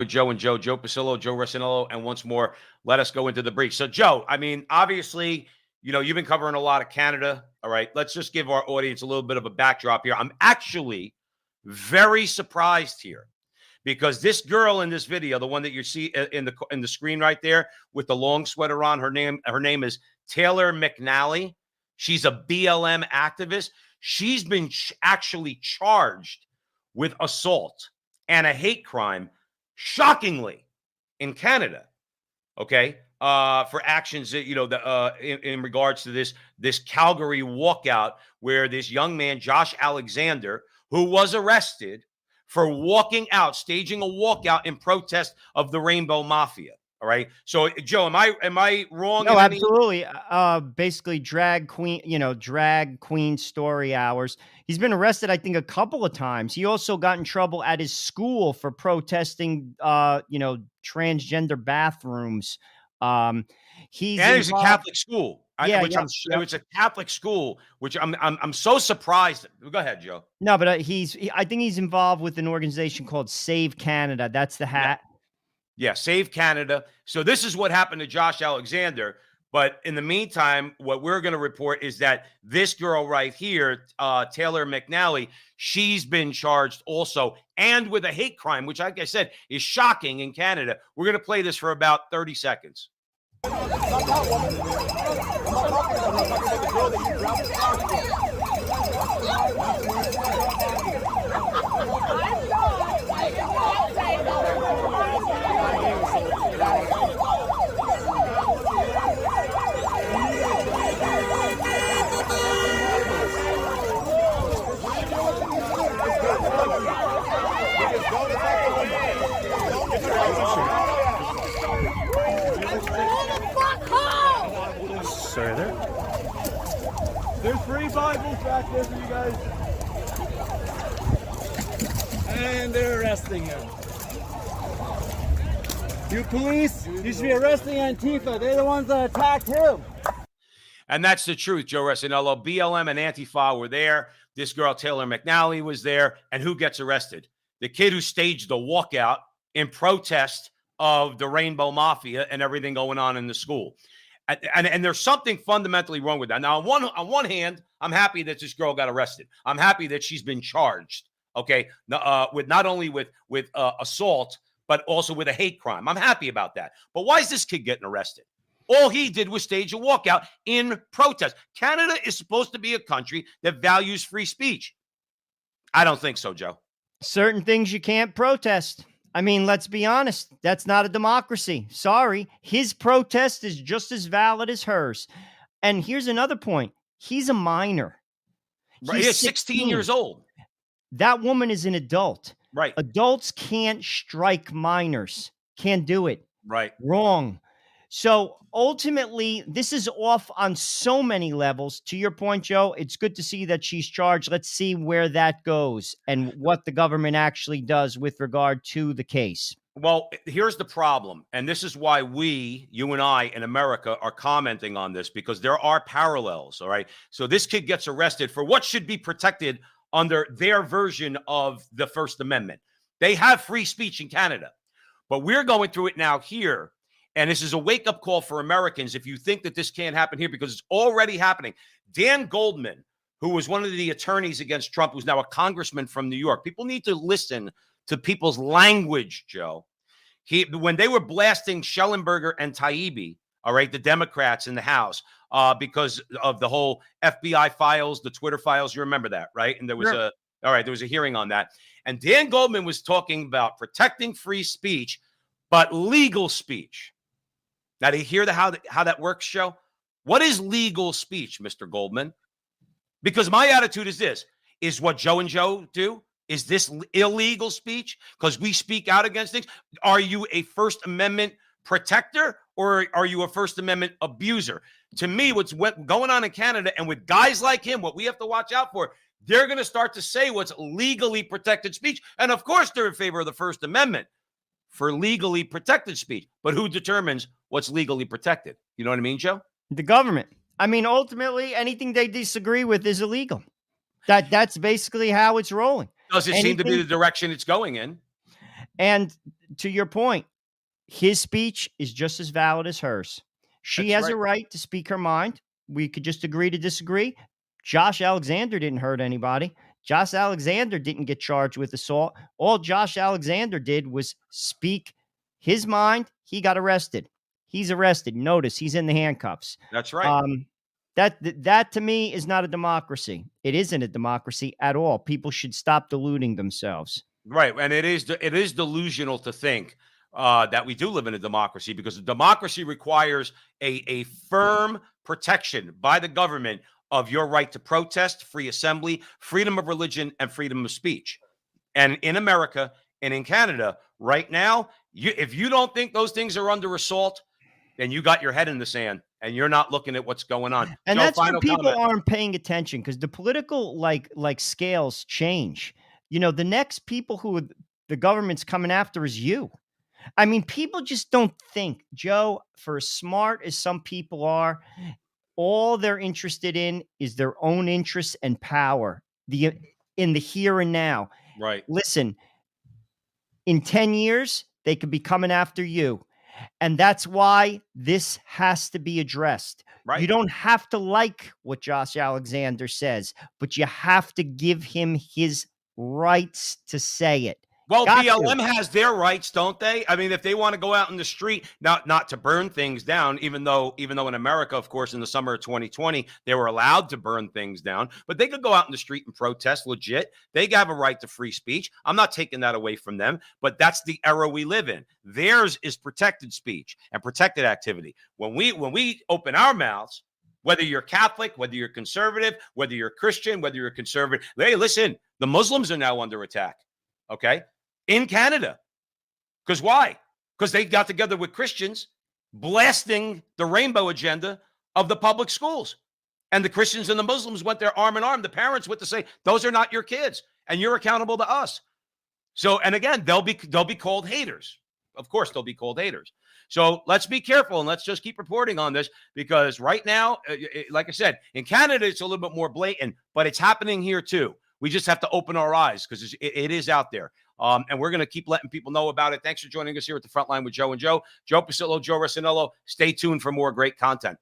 Joe and Joe Pasillo, Joe Rossinello, and once more, let us go into the breach. So, Joe, I mean, obviously, you've been covering a lot of Canada. All right, let's just give our audience a little bit of a backdrop here. I'm actually very surprised here because this girl in this video, the one that you see in the screen right there with the long sweater on, her name is Taylor McNally. She's a BLM activist. She's been actually charged with assault and a hate crime, shockingly, in Canada, okay, for actions that, in regards to this Calgary walkout where this young man, Josh Alexander, who was arrested for walking out, staging a walkout in protest of the Rainbow Mafia. All right. So, Joe, am I wrong? No, absolutely. Basically, drag queen story hours. He's been arrested, I think, a couple of times. He also got in trouble at his school for protesting, transgender bathrooms. He's a Catholic school. It's a Catholic school, which I'm so surprised. Go ahead, Joe. No, but I think he's involved with an organization called Save Canada. That's the hat. Yeah, Save Canada. So this is what happened to Josh Alexander. But in the meantime, what we're going to report is that this girl right here, Taylor McNally, she's been charged also and with a hate crime, which, like I said, is shocking in Canada. We're going to play this for about 30 seconds. Sorry, there's 3 Bibles back there for you guys. And they're arresting him. You police, you should be arresting Antifa. They're the ones that attacked him. And that's the truth, Joe Rossinello. BLM and Antifa were there. This girl, Taylor McNally, was there. And who gets arrested? The kid who staged the walkout in protest of the Rainbow Mafia and everything going on in the school. And there's something fundamentally wrong with that. Now, on one hand, I'm happy that this girl got arrested. I'm happy that she's been charged, okay, with not only with assault, but also with a hate crime. I'm happy about that. But why is this kid getting arrested? All he did was stage a walkout in protest. Canada is supposed to be a country that values free speech. I don't think so, Joe. Certain things you can't protest. I mean, let's be honest. That's not a democracy. Sorry. His protest is just as valid as hers. And here's another point. He's a minor. He's 16 years old. That woman is an adult. Right. Adults can't strike minors. Can't do it. Right. Wrong. So ultimately, this is off on so many levels. To your point, Joe, it's good to see that she's charged. Let's see where that goes and what the government actually does with regard to the case. Well, here's the problem. And this is why you and I in America are commenting on this, because there are parallels. All right. So this kid gets arrested for what should be protected under their version of the First Amendment. They have free speech in Canada, but we're going through it now here. And this is a wake-up call for Americans if you think that this can't happen here, because it's already happening. Dan Goldman, who was one of the attorneys against Trump, who's now a congressman from New York. People need to listen to people's language, Joe. When they were blasting Schellenberger and Taibbi, all right, the Democrats in the House, because of the whole FBI files, the Twitter files, you remember that, right? And there was there was a hearing on that. And Dan Goldman was talking about protecting free speech, but legal speech. Now, do you hear how that works, Joe? What is legal speech, Mr. Goldman? Because my attitude is this. Is what Joe and Joe do, is this illegal speech? Because we speak out against things. Are you a First Amendment protector or are you a First Amendment abuser? To me, what's going on in Canada and with guys like him, what we have to watch out for, they're going to start to say what's legally protected speech. And of course, they're in favor of the First Amendment for legally protected speech. But who determines what's legally protected? You know what I mean, Joe? The government. I mean, ultimately, anything they disagree with is illegal. That's basically how it's rolling. Does it seem to be the direction it's going in? And to your point, his speech is just as valid as hers. She That's has right. a right to speak her mind. We could just agree to disagree. Josh Alexander didn't hurt anybody. Josh Alexander didn't get charged with assault. All Josh Alexander did was speak his mind. He got arrested. He's arrested. Notice he's in the handcuffs. That's right. That to me is not a democracy. It isn't a democracy at all. People should stop deluding themselves. Right, and it is delusional to think that we do live in a democracy, because a democracy requires a firm protection by the government of your right to protest, free assembly, freedom of religion, and freedom of speech. And in America and in Canada right now, if you don't think those things are under assault, then you got your head in the sand and you're not looking at what's going on. And Joe, that's where final people comment. aren't paying attention, because the political like scales change. You know, the next people who the government's coming after is you. I mean, people just don't think, Joe, for as smart as some people are, all they're interested in is their own interests and power, in the here and now. Right, Listen, in 10 years, they could be coming after you. And that's why this has to be addressed. right. You don't have to like what Josh Alexander says, but you have to give him his rights to say it. Well, Got to. BLM has their rights, don't they? I mean, if they want to go out in the street, not to burn things down, even though in America, of course, in the summer of 2020, they were allowed to burn things down, but they could go out in the street and protest legit. They have a right to free speech. I'm not taking that away from them, but that's the era we live in. Theirs is protected speech and protected activity. When we open our mouths, whether you're Catholic, whether you're conservative, whether you're Christian, whether you're conservative, hey, listen, the Muslims are now under attack. Okay. In Canada. Because why? Because they got together with Christians blasting the rainbow agenda of the public schools. And the Christians and the Muslims went there arm in arm. The parents went to say, those are not your kids, and you're accountable to us. So, and again, they'll be called haters. Of course, they'll be called haters. So let's be careful, and let's just keep reporting on this, because right now, like I said, in Canada, it's a little bit more blatant, but it's happening here too. We just have to open our eyes, because it is out there. And we're going to keep letting people know about it. Thanks for joining us here at the Frontline with Joe and Joe. Joe Pasillo, Joe Rossinello. Stay tuned for more great content.